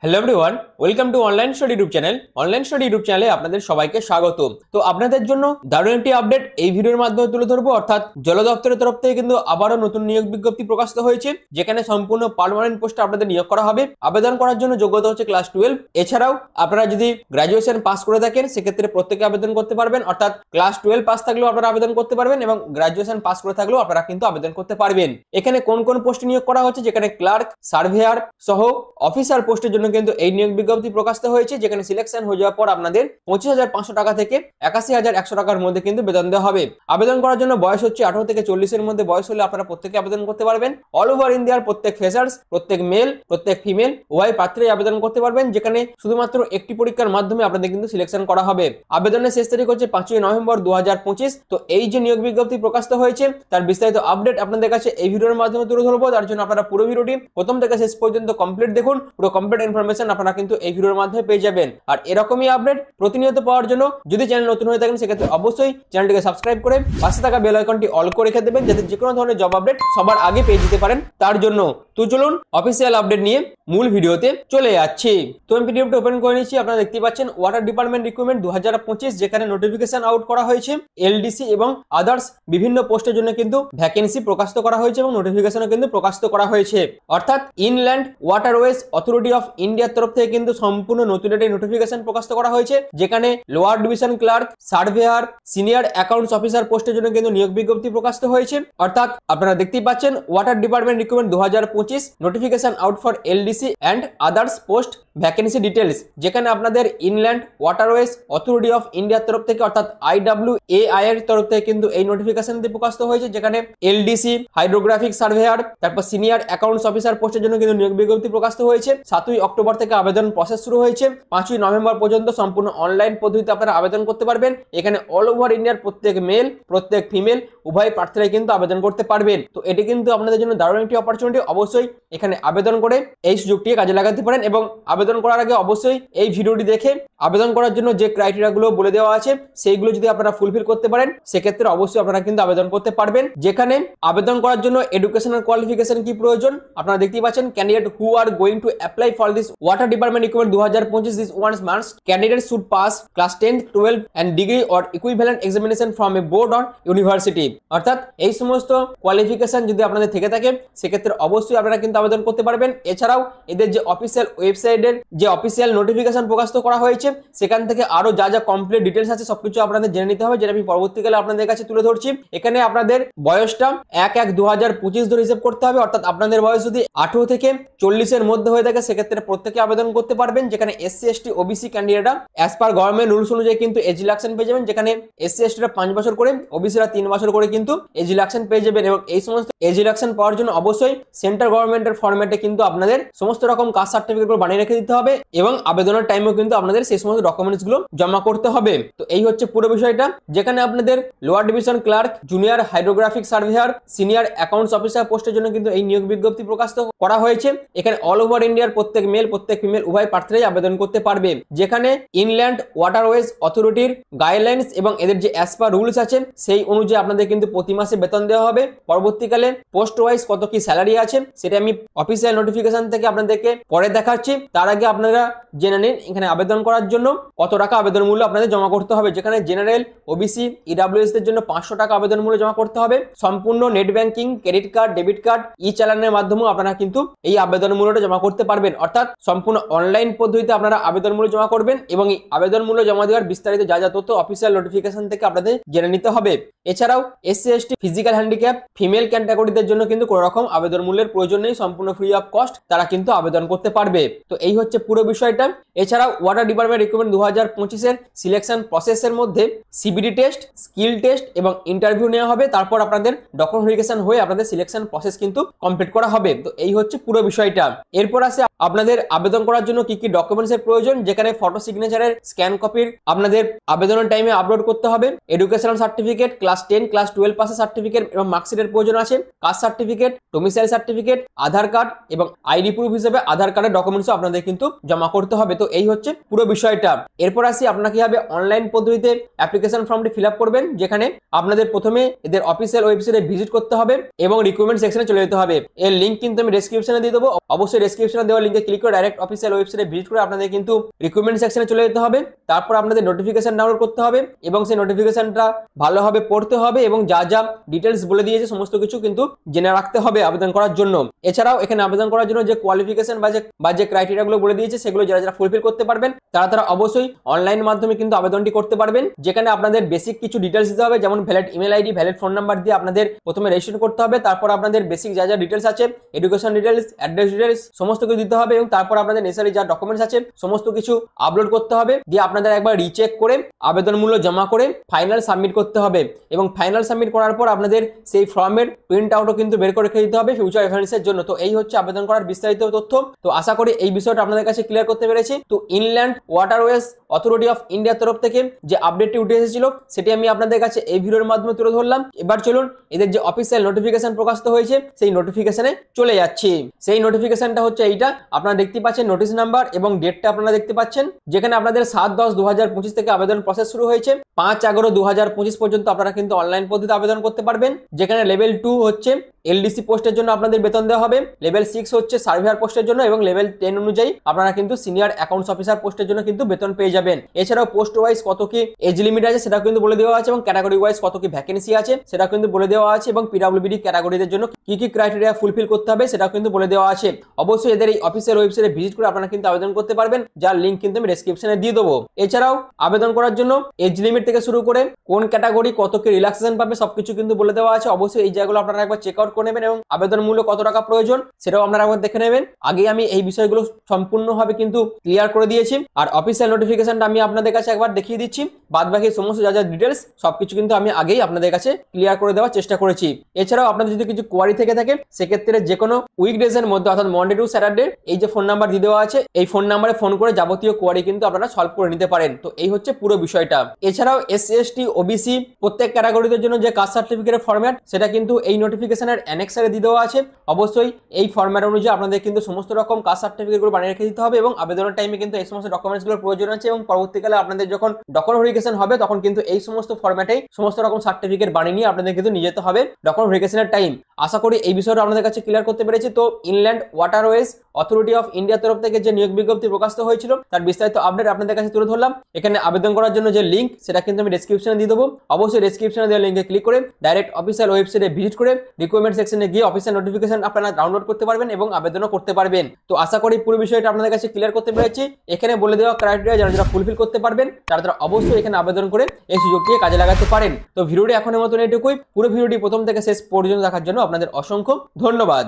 Hello everyone, welcome to online study YouTube channel. Online study YouTube চ্যানেলে আপনাদের সবাইকে স্বাগত। তো আপনাদের জন্য দারুণ একটি আপডেট এই ভিডিওর মাধ্যমে তুলে ধরবো, অর্থাৎ জল দপ্তরের তরফ থেকে কিন্তু আবারও নতুন নিয়োগ বিজ্ঞপ্তি প্রকাশিত হয়েছে, যেখানে সম্পূর্ণ পার্মানেন্ট পোস্টে আপনাদের নিয়োগ করা হবে। আবেদন করার জন্য যোগ্যতা হচ্ছে ক্লাস 12। এছাড়াও আপনারা যদি গ্রাজুয়েশন পাস করে থাকেন সেক্ষেত্রে প্রত্যেকে আবেদন করতে পারবেন, অর্থাৎ ক্লাস 12 পাস থাকলেও আপনারা আবেদন করতে পারবেন এবং গ্রাজুয়েশন পাস করে থাকলেও আপনারা কিন্তু আবেদন করতে পারবেন। এখানে কোন কোন পোস্টে নিয়োগ করা হচ্ছে, যেখানে ক্লার্ক, সার্ভেয়ার সহ অফিসার পোস্টের জন্য কিন্তু এই নিয়োগ বিজ্ঞপ্তি প্রকাশিত হয়েছে, যেখানে সিলেকশন হয়ে যাওয়ার পর আপনাদের 25,500 টাকা থেকে 81,100 টাকার মধ্যে কিন্তু বেতন দেওয়া হবে। আবেদন করার জন্য বয়স হচ্ছে 18 থেকে 40 এর মধ্যে বয়স হলে আপনারা প্রত্যেকে আবেদন করতে পারবেন। অল ওভার ইন্ডিয়ার প্রত্যেক ফ্রেশার্স, প্রত্যেক মেল, প্রত্যেক ফিমেল উভয় প্রার্থী আবেদন করতে পারবেন, যেখানে শুধুমাত্র একটি পরীক্ষার মাধ্যমে আপনাদের কিন্তু সিলেকশন করা হবে। আবেদনের শেষ তারিখ হচ্ছে 5ই নভেম্বর 2025। তো এই যে নিয়োগ বিজ্ঞপ্তি প্রকাশিত হয়েছে তার বিস্তারিত আপডেট আপনাদের কাছে এই ভিডিওর মাধ্যমে তুলে ধরবো। তার জন্য আপনারা পুরো ভিডিওটি প্রথম থেকে শেষ পর্যন্ত কমপ্লিট দেখুন। পুরো কমপ্লিট ইনফরমেশন আপনারা কিন্তু এই ভিডিওর মাধ্যমে পেয়ে যাবেন। আর এরকমই আপডেট প্রতিনিয়ত পাওয়ার জন্য যদি চ্যানেল নতুন হয়ে থাকেন সেক্ষেত্রে অবশ্যই চ্যানেলটিকে সাবস্ক্রাইব করে পাশে থাকা বেল আইকনটি অল করে রেখে দেবেন, যাতে যে কোনো ধরনের জব আপডেট সবার আগে পেয়ে যেতে পারেন তার জন্য। তো চলুন অফিসিয়াল আপডেট নিয়ে মূল ভিডিওতে চলে যাচ্ছি। তো আমি পিডিএফটা ওপেন করে নিচ্ছি। আপনারা দেখতে পাচ্ছেন ওয়াটার ডিপার্টমেন্ট রিক্রুটমেন্ট 2025, যেখানে নোটিফিকেশন আউট করা হয়েছে। এলডিসি এবং আদার্স বিভিন্ন পোস্টের জন্য কিন্তু ভ্যাকেন্সি প্রকাশিত করা হয়েছে এবং নোটিফিকেশনও কিন্তু প্রকাশিত করা হয়েছে। অর্থাৎ ইনল্যান্ড ওয়াটারওয়েজ অথরিটি অফ ইন্ডিয়ার তরফ থেকে কিন্তু সম্পূর্ণ নতুন একটি নোটিফিকেশন প্রকাশিত করা হয়েছে, যেখানে lower division clerk, surveyor, senior accounts officer পোস্টের জন্য কিন্তু নিয়োগ বিজ্ঞপ্তি প্রকাশিত হয়েছে। অর্থাৎ আপনারা দেখতেই পাচ্ছেন water department recruitment 2025 notification out for LDC and others post vacancy details, যেখানে আপনাদের ইনল্যান্ড ওয়াটারওয়েজ অথরিটি অফ ইন্ডিয়ার তরফ থেকে অর্থাৎ IWAI এর তরফ থেকে কিন্তু এই নোটিফিকেশনটি প্রকাশিত হয়েছে, যেখানে এলডিসি, হাইড্রোগ্রাফিক সার্ভেয়ার, তারপর সিনিয়র অ্যাকাউন্টস অফিসার পোস্টের জন্য কিন্তু নিয়োগ বিজ্ঞপ্তি প্রকাশিত হয়েছে। 7ই অক্টোবর থেকে আবেদন প্রসেস শুরু হয়েছে। 5ই নভেম্বর পর্যন্ত সম্পূর্ণ অনলাইন পদ্ধতিতে আপনারা আবেদন করতে পারবেন। এখানে অল ওভার ইন্ডিয়ার প্রত্যেক মেল, প্রত্যেক ফিমেল উভয় প্রার্থীরাই কিন্তু আবেদন করতে পারবেন। তো এটি কিন্তু আপনাদের জন্য দারুণ একটি অপরচুনিটি। অবশ্যই এখানে আবেদন করে এই সুযোগটি কাজে লাগাতে পারেন এবং আবেদন করার আগে অবশ্যই এই ভিডিওটি দেখে আবেদন করার জন্য যে ক্রাইটেরিয়াগুলো বলে দেওয়া আছে সেইগুলো যদি আপনারা ফুলফিল করতে পারেন সেক্ষেত্রে অবশ্যই আপনারা কিন্তু আবেদন করতে পারবেন। যেখানে আবেদন করার জন্য এডুকেশনাল কোয়ালিফিকেশন কি প্রয়োজন আপনারা দেখতেই পাচ্ছেন। Candidate who are going to apply for this water department recruitment 2025 this ones must candidate should pass class 10, 12 and degree or equivalent examination from a board or university। অর্থাৎ এই সমস্ত কোয়ালিফিকেশন যদি আপনাদের থেকে থাকে সেক্ষেত্রে অবশ্যই আপনারা কিন্তু আবেদন করতে পারবেন। এছাড়াও এদের যে অফিসিয়াল ওয়েবসাইটের যে অফিসিয়াল নোটিফিকেশন প্রকাশিত করা হয়েছে সেখান থেকে আরো যা যা কমপ্লিট ডিটেলস আছে সবকিছু আপনাদের জেনে নিতে হবে, যেটা আমি পরবর্তীকালে আপনাদের কাছে তুলে ধরছি। এখানে আপনাদের বয়সটা 1/1/2025 ধরে হিসেব করতে হবে। অর্থাৎ আপনাদের বয়স যদি 18 থেকে 40 এর মধ্যে হয়ে থাকে সেক্ষেত্রে প্রত্যেকে আবেদন করতে পারবেন। যেখানে SC ST OBC ক্যান্ডিডেটরা অ্যাজ পার গভর্নমেন্ট রুলস অনুযায়ী কিন্তু এজ রিল্যাক্সন পেয়ে যাবেন, যেখানে SC ST রা 5 বছর করে, ওবিসিরা 3 বছর করে কিন্তু এজ রিল্যাক্সন পেয়ে যাবেন। এবং এই সমস্ত এজ রিল্যাক্সন পাওয়ার জন্য অবশ্যই সেন্ট্রাল গভর্নমেন্টের ফরম্যাটে কিন্তু আপনাদের সমস্ত রকম কাস্ট সার্টিফিকেটগুলো বানিয়ে রেখে দিতে হবে এবং আবেদনের টাইমেও কিন্তু আপনাদের সেই সমস্ত ডকুমেন্টস গুলো জমা করতে হবে। তো এই হচ্ছে পুরো বিষয়টা, যেখানে আপনাদের lower division clerk, junior hydrographic surveyor, senior accounts officer পোস্টের জন্য কিন্তু এই নিয়োগ বিজ্ঞপ্তি প্রকাশিত করা হয়েছে। এখানে অল ওভার ইন্ডিয়ার প্রত্যেক মেল, প্রত্যেক ফিমেল উভয় প্রার্থীরাই আবেদন করতে পারবে। যেখানে ইনল্যান্ড ওয়াটারওয়েজ অথরিটির গাইডলাইন্স এবং এদের যে অ্যাজ পার রুলস আছে সেই অনুযায়ী আপনাদের কিন্তু প্রতি মাসে বেতন দেওয়া হবে। পরবর্তীকালে পোস্ট ওয়াইজ কত কি স্যালারি আছে সেটা আমি অফিসিয়াল নোটিফিকেশন থেকে আপনাদেরকে পরে দেখাচ্ছি। তার আগে আপনারা জেনে নিন এখানে আবেদন করার জন্য কত টাকা আবেদন মূল্য আপনাদের জমা করতে হবে। যেখানে জেনারেল, ওবিসি, ইডাব্লিউএস দের জন্য 500 টাকা আবেদন মূল্য জমা করতে হবে। সম্পূর্ণ net banking, credit card, debit card, e চালানের মাধ্যমে আপনারা কিন্তু এই আবেদন মূল্যটা জমা করতে পারবেন। অর্থাৎ সম্পূর্ণ অনলাইন পদ্ধতিতে আপনারা আবেদন মূল্য জমা করবেন এবং এই আবেদন মূল্য জমা দেওয়ার বিস্তারিত যা যা তথ্য অফিসিয়াল নোটিফিকেশন থেকে আপনাদের জেনে নিতে হবে। এছাড়াও SC ST, physical handicap, female ক্যাটাগরিদের জন্য কিন্তু কোনো রকম আবেদন মূল্যের প্রয়োজন নেই, সম্পূর্ণ ফ্রি অফ কস্ট তারা কিন্তু আবেদন করতে পারবে। তো এই হচ্ছে পুরো বিষয়টা। এছাড়াও ওয়াটার ডিপার্টমেন্ট রিক্রুটমেন্ট 2025 এর সিলেকশন প্রসেসের মধ্যে CBD টেস্ট, স্কিল টেস্ট এবং ইন্টারভিউ নেওয়া হবে। তারপর আপনাদের ডকুমেন্ট ভেরিফিকেশন হয়ে আপনাদের সিলেকশন প্রসেস কিন্তু কমপ্লিট করা হবে। তো এই হচ্ছে পুরো বিষয়টা। এরপর আসে আপনাদের আবেদন করার জন্য কি কি ডকুমেন্টস এর প্রয়োজন। যেখানে ফটো সিগনেচারের স্ক্যান কপির আপনাদের আবেদনের টাইমে আপলোড করতে হবে। এডুকেশনাল সার্টিফিকেট, ক্লাস 10, ক্লাস 12 পাসের সার্টিফিকেট এবং মার্কশিটের প্রয়োজন আছে। কাস্ট সার্টিফিকেট, ডোমিসাইল সার্টিফিকেট, আধার কার্ড এবং আইডি প্রুফ হিসেবে আধার কার্ডের ডকুমেন্টসও আপনাদের কিন্তু জমা করতে হবে। তো এই হচ্ছে পুরো বিষয়টা। এরপর আসি আপনারা কিভাবে অনলাইন পদ্ধতিতে অ্যাপ্লিকেশন ফর্মটি ফিল আপ করবেন। যেখানে আপনাদের প্রথমে এদের অফিসিয়াল ওয়েবসাইটে ভিজিট করতে হবে এবং রিক্রুটমেন্ট সেকশনে চলে যেতে হবে। এর লিংক কিন্তু আমি ডেসক্রিপশনে দিয়ে দেবো। অবশ্যই ডেসক্রিপশনে দেওয়া লিঙ্কে ক্লিক করে ডাইরেক্ট অফিসিয়াল ওয়েবসাইটে ভিজিট করে আপনাদের কিন্তু রিক্রুটমেন্ট সেকশনে চলে যেতে হবে। তারপর আপনাদের নোটিফিকেশন ডাউনলোড করতে হবে এবং সেই নোটিফিকেশনটা ভালোভাবে পড়তে হবে এবং যা যা ডিটেলস বলে দিয়েছে সমস্ত কিছু কিন্তু জেনে রাখতে হবে আবেদন করার জন্য। এছাড়াও এখানে আবেদন করার জন্য যে কোয়ালিফিকেশন বা যে ক্রাইটেরিয়াগুলো বলে দিয়েছে সেগুলো যারা ফুলফিল করতে পারবেন তারা অবশ্যই অনলাইন মাধ্যমে কিন্তু আবেদনটি করতে পারবেন, যেখানে আপনাদের বেসিক কিছু ডিটেলস দিতে হবে, যেমন valid email ID, valid phone number দিয়ে আপনাদের প্রথমে রেজিস্ট্রেশন করতে হবে। তারপর আপনাদের বেসিক যা যা ডিটেলস আছে, এডুকেশন ডিটেলস, অ্যাড্রেস ডিটেলস সমস্ত কিছু দিতে হবে এবং তারপর আপনাদের নেসেসারি যা ডকুমেন্টস আছে সমস্ত কিছু আপলোড করতে হবে। দিয়ে আপনাদের একবার রিচেক করে আবেদন মূল্য জমা করে ফাইনাল সাবমিট করতে হবে এবং ফাইনাল সাবমিট করার পর আপনাদের সেই ফর্মের প্রিন্ট আউটও কিন্তু বের করে রেখে দিতে হবে ফিউচার রেফারেন্সের জন্য। তো এই হচ্ছে আবেদন করার বিস্তারিত তথ্য। তো আশা করি এই বিষয়টা আপনাদের কাছে ক্লিয়ার করতে পেরেছি। তো ইনল্যান্ড ওয়াটারওয়েজ অথরিটি অফ ইন্ডিয়ার তরফ থেকে যে আপডেটটি উঠে এসেছিল সেটি আমি আপনাদের কাছে এই ভিডিওর মাধ্যমে তুলে ধরলাম। এবার চলুন এদের যে অফিসিয়াল নোটিফিকেশন প্রকাশিত হয়েছে সেই নোটিফিকেশনে চলে যাচ্ছি। সেই নোটিফিকেশনটা হচ্ছে এইটা, আপনারা দেখতে পাচ্ছেন নোটিশ নাম্বার এবং ডেটটা আপনারা দেখতে পাচ্ছেন, যেখানে আপনাদের 7/10/2025 থেকে আবেদন প্রসেস শুরু হয়েছে। 5/11/2025 পর্যন্ত আপনারা কিন্তু অনলাইন পদ্ধতিতে আবেদন করতে পারবেন, যেখানে লেভেল 2 হচ্ছে এলডিসি পোস্টের জন্য আপনাদের বেতন দেওয়া হবে, লেভেল 6 হচ্ছে সার্ভেয়ার পোস্টের জন্য এবং লেভেল 10 অনুযায়ী আপনারা কিন্তু সিনিয়র অ্যাকাউন্টস অফিসার পোস্টের জন্য কিন্তু বেতন পেয়ে যাবেন। এছাড়াও পোস্ট ওয়াইজ কত কি এজ লিমিট আছে সেটা কিন্তু বলে দেওয়া আছে এবং ক্যাটাগরি ওয়াইজ কত কি ভ্যাকেন্সি আছে সেটা কিন্তু বলে দেওয়া আছে এবং পিডব্লিউডি ক্যাটাগরিদের জন্য কি কি ক্রাইটেরিয়া ফুলফিল করতে হবে সেটা কিন্তু বলে দেওয়া আছে। অবশ্যই এদের এই অফিসিয়াল ওয়েবসাইটে ভিজিট করে আপনারা কিন্তু আবেদন করতে পারবেন, যার লিঙ্ক কিন্তু আমি ডেসক্রিপশনে দিয়ে দেবো। এছাড়াও আবেদন করার জন্য এজ লিমিট থেকে শুরু করে কোন ক্যাটাগরি কত কি রিল্যাক্সেশন পাবে সবকিছু কিন্তু বলে দেওয়া আছে। অবশ্যই এই জায়গাগুলো আপনারা একবার চেক আউট করে নেবেন এবং আবেদন মূল্য কত টাকা প্রয়োজন সেটাও আপনারা একবার দেখে নেবেন। আগে আমি এই বিষয়গুলো সম্পূর্ণভাবে কিন্তু ক্লিয়ার করে দিয়েছি আর অফিসিয়াল নোটিফিকেশনটা আমি আপনাদের কাছে একবার দেখিয়ে দিচ্ছি। বাদ বাকি সমস্ত যা যা ডিটেলস সবকিছু কিন্তু আমি আগেই আপনাদের কাছে ক্লিয়ার করে দেওয়ার চেষ্টা করেছি। এছাড়াও আপনাদের যদি কিছু কোয়ারি থেকে থাকে সেক্ষেত্রে যে কোনো উইকডেজ এর মধ্যে অর্থাৎ মন্ডে টু স্যাটারডে এই যে ফোন নাম্বার দিয়ে দেওয়া আছে এই ফোন নাম্বারে ফোন করে যাবতীয় কোয়ারি কিন্তু আপনারা সলভ করে নিতে পারেন। তো এই হচ্ছে পুরো বিষয়টা। এছাড়াও এসসি এসটি ওবিসি প্রত্যেক ক্যাটাগরিদের জন্য যে কাস্ট সার্টিফিকেটের ফরম্যাট সেটা কিন্তু এই নোটিফিকেশনের অ্যানেক্সারে দিয়ে দেওয়া আছে। অবশ্যই এই ফরম্যাট অনুযায়ী আপনাদের কিন্তু সমস্ত রকম কাস্ট সার্টিফিকেটগুলো বানিয়ে রেখে দিতে হবে এবং আবেদনের টাইমে কিন্তু এই সমস্ত ডকুমেন্টসগুলোর প্রয়োজন আছে এবং পরবর্তীকালে আপনাদের যখন ডকুমেন্ট ভেরিফিকেশন হবে তখন কিন্তু এই সমস্ত ফরম্যাটেই সমস্ত রকম সার্টিফিকেট বানিয়ে নিয়ে আপনাদের কিন্তু নিয়ে যেতে হবে ডকুমেন্ট ভেরিফিকেশনের টাইম। আশা করি এই বিষয়টা আপনাদের কাছে ক্লিয়ার করতে পেরেছি। তো ইনল্যান্ড ওয়াটারওয়েজ অথরিটি অফ ইন্ডিয়ার তরফ থেকে যে নিয়োগ বিজ্ঞপ্তি প্রকাশিত হয়েছিল তার বিস্তারিত আপডেট আপনাদের কাছে তুলে ধরলাম। এখানে আবেদন করার জন্য যে লিঙ্ক সেটা কিন্তু আমি ডেসক্রিপশনে দিয়ে দেবো। অবশ্যই ডেসক্রিপশনে দেওয়া লিঙ্কে ক্লিক করে ডাইরেক্ট অফিসিয়াল ওয়েবসাইটে ভিজিট করে রিক্রুটমেন্ট সেকশনে গিয়ে অফিসিয়াল নোটিফিকেশন আপনারা ডাউনলোড করতে পারবেন এবং আবেদনও করতে পারবেন। তো আশা করি পুরো বিষয়টা আপনাদের কাছে ক্লিয়ার করতে পেরেছি। এখানে বলে দেওয়া ক্রাইটেরিয়া যারা ফুলফিল করতে পারবেন তারা অবশ্যই এখানে আবেদন করে এই সুযোগটিকে কাজে লাগাতে পারেন। তো ভিডিওটি এখনের মতন এটুকুই। পুরো ভিডিওটি প্রথম থেকে শেষ পর্যন্ত দেখার জন্য আপনাদের অসংখ্য ধন্যবাদ।